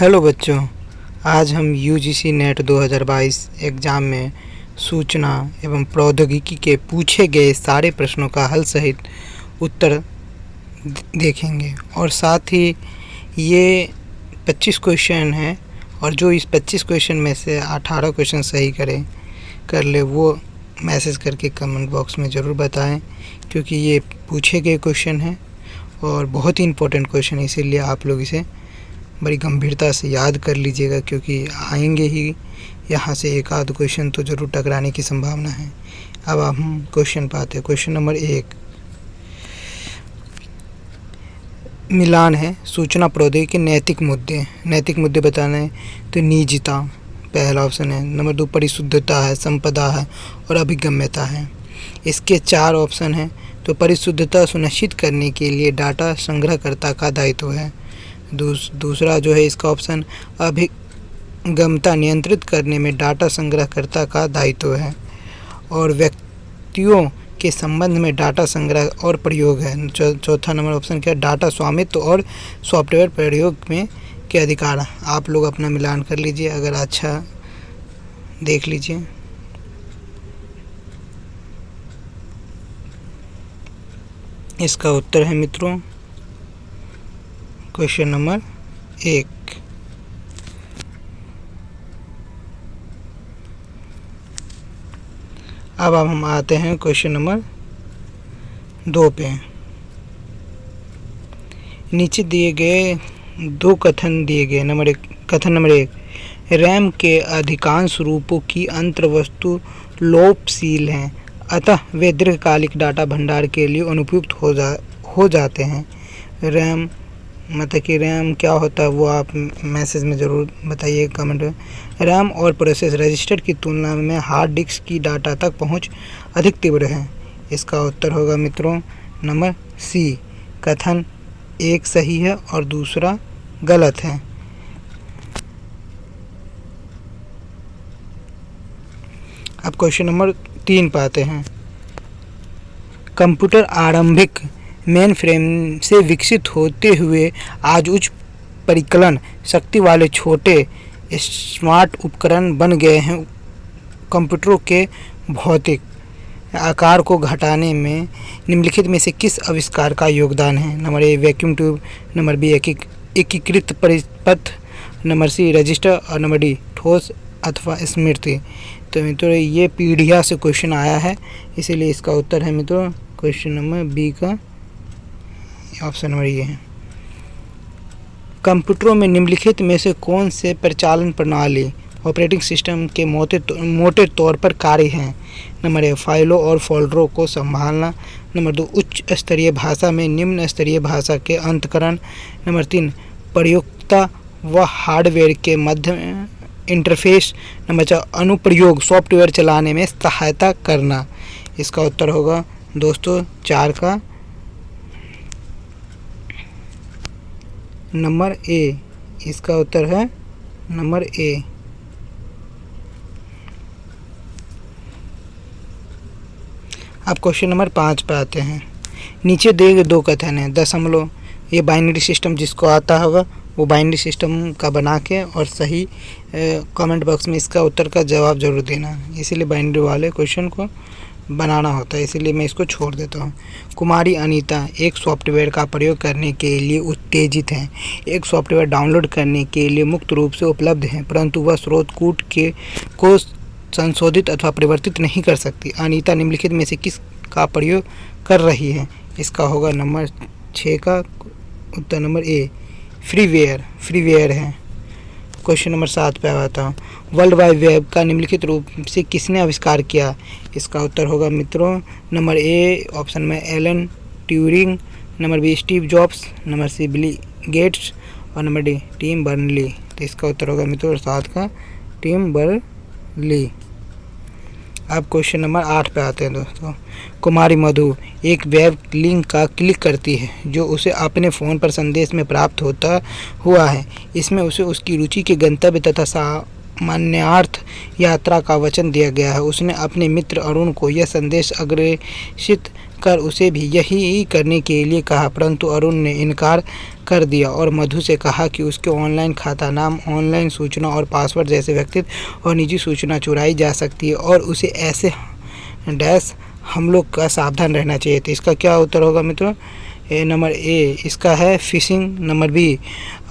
Hello बच्चों, आज हम यूजीसी नेट 2022 एग्ज़ाम में सूचना एवं प्रौद्योगिकी के पूछे गए सारे प्रश्नों का हल सहित उत्तर देखेंगे और साथ ही ये 25 क्वेश्चन हैं और जो इस 25 क्वेश्चन में से 18 क्वेश्चन सही कर ले वो मैसेज करके कमेंट बॉक्स में ज़रूर बताएं, क्योंकि ये पूछे गए क्वेश्चन हैं और बहुत ही इम्पोर्टेंट क्वेश्चन है। इसीलिए आप लोग इसे बड़ी गंभीरता से याद कर लीजिएगा, क्योंकि आएंगे ही यहाँ से एक आध क्वेश्चन तो ज़रूर टकराने की संभावना है। अब हम क्वेश्चन पाते हैं। क्वेश्चन नंबर 1 मिलान है सूचना प्रौद्योगिकी के नैतिक मुद्दे बताने हैं तो निजता पहला ऑप्शन है। नंबर 2 परिशुद्धता है, संपदा है और अभिगम्यता है। इसके 4 ऑप्शन हैं। तो परिशुद्धता सुनिश्चित करने के लिए डाटा संग्रहकर्ता का दायित्व है। दूसरा जो है इसका ऑप्शन अभिगम्यता नियंत्रित करने में डाटा संग्रहकर्ता का दायित्व है। और व्यक्तियों के संबंध में डाटा संग्रह और प्रयोग है। चौथा नंबर ऑप्शन क्या है, डाटा स्वामित्व और सॉफ्टवेयर प्रयोग में के अधिकार। आप लोग अपना मिलान कर लीजिए, अगर अच्छा देख लीजिए। इसका उत्तर है मित्रों क्वेश्चन नंबर 1। अब हम आते हैं क्वेश्चन नंबर 2 पे। नीचे दिए गए 2 कथन दिए गए। कथन नंबर 1, रैम के अधिकांश रूपों की अंतर्वस्तु लोपशील हैं, अतः वे दीर्घकालिक डाटा भंडार के लिए अनुपयुक्त हो जाते हैं। रैम मतलब कि रैम क्या होता है वो आप मैसेज में ज़रूर बताइए कमेंट में। रैम और प्रोसेस रजिस्टर की तुलना में हार्ड डिस्क की डाटा तक पहुंच अधिक तीव्र है। इसका उत्तर होगा मित्रों नंबर सी। कथन 1 सही है और दूसरा गलत है। अब क्वेश्चन नंबर 3 पाते हैं। कंप्यूटर आरंभिक मेन फ्रेम से विकसित होते हुए आज उच्च परिकलन शक्ति वाले छोटे स्मार्ट उपकरण बन गए हैं। कंप्यूटरों के भौतिक आकार को घटाने में निम्नलिखित में से किस आविष्कार का योगदान है? Number A vacuum tube, number B एकीकृत परिपथ, नंबर सी रजिस्टर और नंबर डी ठोस अथवा स्मृति। तो मित्रों ये पीढ़िया से क्वेश्चन आया है, इसीलिए इसका उत्तर है मित्रों क्वेश्चन नंबर बी का ऑप्शन नंबर ये है। कंप्यूटरों में निम्नलिखित में से कौन से परिचालन प्रणाली ऑपरेटिंग सिस्टम के मोटे तौर पर कार्य हैं? नंबर ए फाइलों और फोल्डरों को संभालना, नंबर 2 उच्च स्तरीय भाषा में निम्न स्तरीय भाषा के अंतःकरण, नंबर 3 प्रयोक्ता व हार्डवेयर के मध्य इंटरफेस, नंबर 4 अनुप्रयोग सॉफ्टवेयर चलाने में सहायता करना। इसका उत्तर होगा दोस्तों 4 का नंबर ए। इसका उत्तर है नंबर ए। अब क्वेश्चन नंबर 5 पे आते हैं। नीचे दिए गए 2 कथन हैं। दशमलव ये बाइनरी सिस्टम जिसको आता होगा वो बाइनरी सिस्टम का बना के और सही कमेंट बॉक्स में इसका उत्तर का जवाब जरूर देना। इसीलिए बाइनरी वाले क्वेश्चन को बनाना होता है, इसीलिए मैं इसको छोड़ देता हूँ। कुमारी अनीता एक सॉफ्टवेयर का प्रयोग करने के लिए उत्तेजित हैं। एक सॉफ्टवेयर डाउनलोड करने के लिए मुक्त रूप से उपलब्ध है, परंतु वह स्रोत कोड को संशोधित अथवा परिवर्तित नहीं कर सकती। अनीता निम्नलिखित में से किस का प्रयोग कर रही है? इसका होगा नंबर 6 का उत्तर नंबर ए फ्रीवेयर है। क्वेश्चन नंबर 7 पे आता हूँ। वर्ल्ड वाइड वेब का निम्नलिखित रूप से किसने आविष्कार किया? इसका उत्तर होगा मित्रों नंबर ए ऑप्शन में Alan Turing, number B Steve Jobs, number C Bill Gates और नंबर डी टिम बर्नली। तो इसका उत्तर होगा मित्रों 7 का टिम बर्नली। अब क्वेश्चन नंबर 8 पे आते हैं दोस्तों। कुमारी मधु एक वेब लिंक का क्लिक करती है जो उसे अपने फ़ोन पर संदेश में प्राप्त होता हुआ है। इसमें उसे उसकी रुचि के गंतव्य तथा सामान्यार्थ यात्रा का वचन दिया गया है। उसने अपने मित्र अरुण को यह संदेश अग्रेषित कर उसे भी यही करने के लिए कहा, परंतु अरुण ने इनकार कर दिया और मधु से कहा कि उसके ऑनलाइन खाता नाम, ऑनलाइन सूचना और पासवर्ड जैसे व्यक्तिगत और निजी सूचना चुराई जा सकती है और उसे ऐसे डैश हमलों का सावधान रहना चाहिए। तो इसका क्या उत्तर होगा मित्रों? नंबर ए इसका है फिशिंग, नंबर बी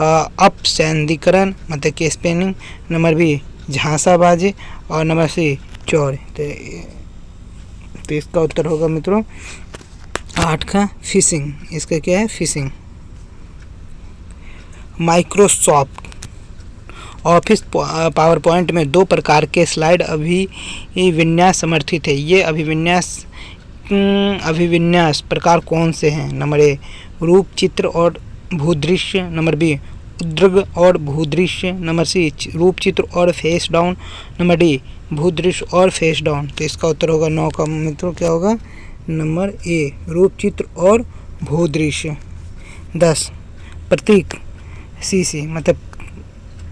अपसैंदीकरण मतलब कि स्पैनिंग, नंबर बी झांसाबाजी और नंबर सी चोर। तो इसका उत्तर होगा मित्रों 8 का फिशिंग। इसका क्या है? Fishing. Microsoft office power point में 2 प्रकार के स्लाइड अभिविन्यास समर्थित है। ये अभिविन्यास प्रकार कौन से हैं? नंबर ए रूप चित्र और भूदृश्य, नंबर बी उद्रग और भूदृश्य, नंबर सी रूप चित्र और फेस डाउन, नंबर डी भूदृश्य और फेस डाउन। तो इसका उत्तर होगा 9 का मित्रों क्या होगा? नंबर ए रूप चित्र और भूदृश्य। 10 प्रतीक सी मतलब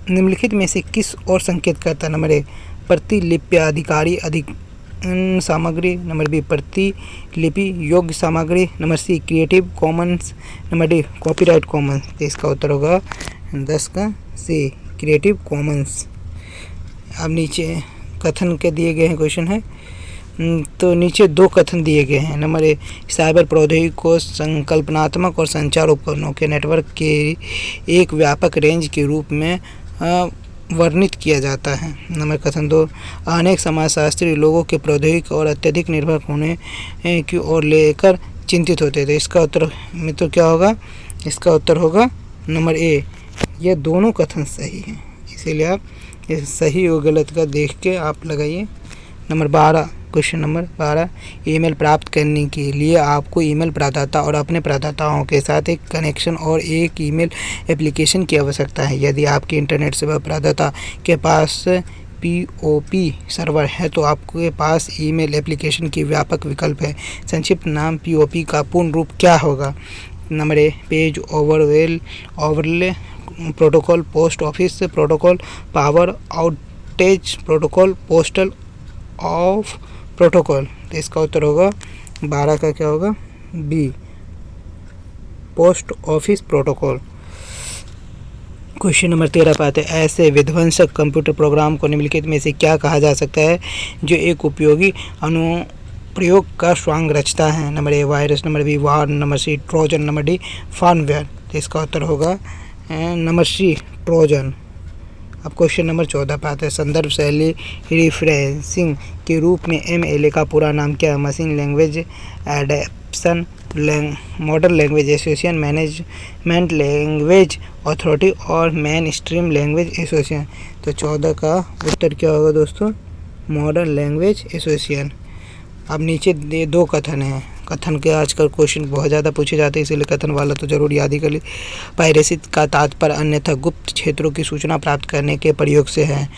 निम्नलिखित में से किस और संकेत करता है? नंबर ए प्रतिलिप्याधिकारी अधिक सामग्री, नंबर बी प्रतिलिपि योग्य सामग्री, number C creative commons, number D copyright commons. तो इसका उत्तर होगा 10 का सी क्रिएटिव कॉमन्स। अब नीचे कथन के दिए गए हैं क्वेश्चन है, तो नीचे 2 कथन दिए गए हैं। नंबर ए साइबर प्रौद्योगिकी को संकल्पनात्मक और संचार उपकरणों के नेटवर्क के एक व्यापक रेंज के रूप में वर्णित किया जाता है। नंबर कथन 2 अनेक समाजशास्त्री लोगों के प्रौद्योगिकी और अत्यधिक निर्भर होने की ओर लेकर चिंतित होते थे। इसका उत्तर मित्रों क्या होगा? इसका उत्तर होगा नंबर ए। ये दोनों कथन सही हैं, इसीलिए आप इस सही और गलत का देख के आप लगाइए। नंबर 12 क्वेश्चन नंबर 12 ईमेल प्राप्त करने के लिए आपको ईमेल प्रदाता और अपने प्रदाताओं के साथ एक कनेक्शन और एक ईमेल एप्लीकेशन की आवश्यकता है। यदि आपके इंटरनेट सेवा प्रदाता के पास POP सर्वर है तो आपके पास ईमेल एप्लीकेशन की व्यापक विकल्प है। संक्षिप्त नाम POP का पूर्ण रूप क्या होगा? Number A page overlay protocol, post office protocol, power outage protocol, postal of protocol. तो इसका उत्तर होगा 12 का क्या होगा? B post office protocol. Question number 13 पाते हैं ऐसे विध्वंसक कंप्यूटर प्रोग्राम को निम्नलिखित में से क्या कहा जा सकता है जो एक उपयोगी अनुप्रयोग का स्वांग रचता है? Number A virus, number B worm, number C Trojan, number D firmware. तो इसका उत्तर होगा नंबर सी ट्रोजन। अब क्वेश्चन नंबर 14 पे आते हैं संदर्भ शैली रिफ्रेंसिंग के रूप में MLA का पूरा नाम क्या है? Machine language adaptation modern language association, management language authority और मेन स्ट्रीम लैंग्वेज एसोसिएशन। तो 14 का उत्तर क्या होगा दोस्तों? Modern language association. अब नीचे 2 कथन हैं। कथन के आजकल क्वेश्चन बहुत ज़्यादा पूछे जाते हैं, इसीलिए कथन वाला तो जरूर याद ही कर ली। पायरेसी का तात्पर्य अन्यथा गुप्त क्षेत्रों की सूचना प्राप्त करने के प्रयोग से है।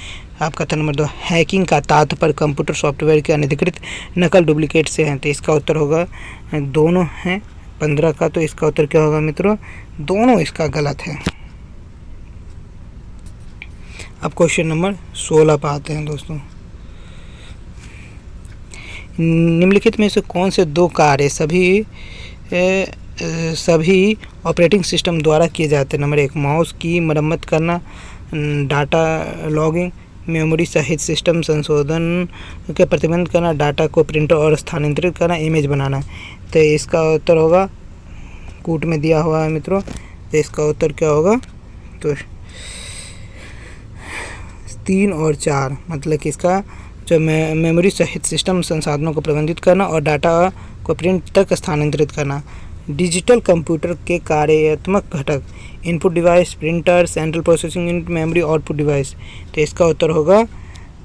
आप कथन नंबर 2 हैकिंग का तात्पर्य कंप्यूटर सॉफ्टवेयर के अनधिकृत नकल डुप्लीकेट से हैं। तो इसका उत्तर होगा दोनों हैं 15 का। तो इसका उत्तर क्या होगा मित्रों? दोनों इसका गलत है। अब क्वेश्चन नंबर 16 पर आते हैं दोस्तों। निम्नलिखित में से कौन से 2 कार्य सभी ऑपरेटिंग सिस्टम द्वारा किए जाते हैं? नंबर 1 माउस की मरम्मत करना, डाटा लॉगिंग, मेमोरी सहित सिस्टम संशोधन के प्रतिबंध करना, डाटा को प्रिंटर और स्थानांतरित करना, इमेज बनाना। तो इसका उत्तर होगा कूट में दिया हुआ है मित्रों। तो इसका उत्तर क्या होगा? तो 3 और 4 मतलब कि इसका जो मेमोरी सहित सिस्टम संसाधनों को प्रबंधित करना और डाटा को प्रिंट तक स्थानांतरित करना। डिजिटल कंप्यूटर के कार्यात्मक घटक input device, printer, central processing unit, memory, output device. तो इसका उत्तर होगा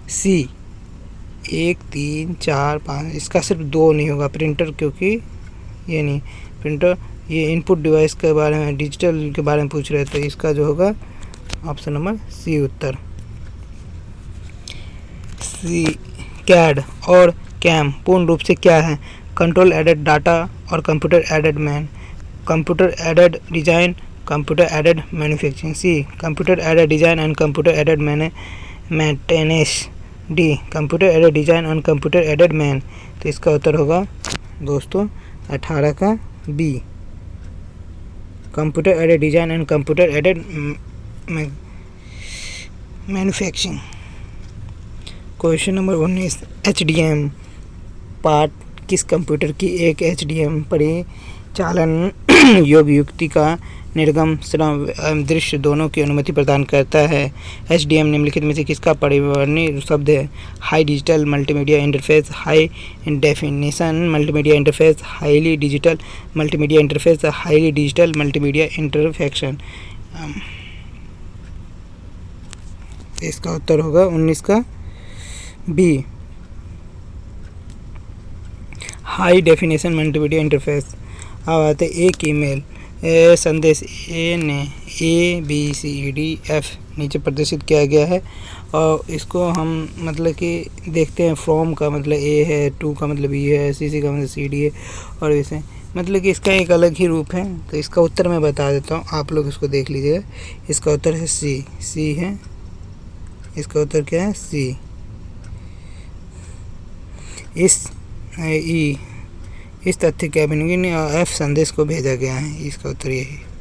सी 1 3 4 5। इसका सिर्फ 2 नहीं होगा प्रिंटर, क्योंकि ये नहीं प्रिंटर, ये इनपुट डिवाइस के बारे में डिजिटल के बारे में पूछ रहे थे। इसका जो होगा ऑप्शन नंबर सी उत्तर। सी कैड और कैम पूर्ण रूप से क्या है? कंट्रोल एडेड डाटा और computer aided man, computer aided design, computer aided manufacturing. C computer aided design and computer aided maintenance. D computer aided design and computer aided man. तो इसका उत्तर होगा दोस्तों 18 का B, computer aided design and computer aided manufacturing. Question number 19, HDM part किस computer की एक HDM परिचालन योग्य युक्ति का निर्गम श्रव्य दृश्य दोनों की अनुमति प्रदान करता है। HDM निम्नलिखित में से किसका परिवर्णी शब्द है? High digital multimedia interface, high definition multimedia interface, highly digital multimedia interface, highly digital multimedia interfection. इसका उत्तर होगा 19 का B, high definition multimedia interface. अब आते एक ईमेल संदेश ए ने ABCDF नीचे प्रदर्शित किया गया है और इसको हम मतलब कि देखते हैं। फ्रॉम का मतलब ए है, टू का मतलब ई है, CC का मतलब CD है और वैसे मतलब कि इसका एक अलग ही रूप है। तो इसका उत्तर मैं बता देता हूँ, आप लोग इसको देख लीजिएगा। इसका उत्तर है सी है। इसका उत्तर क्या है? सी। इस तथ्य के अभिनय F संदेश को भेजा गया है। इसका उत्तर यही है।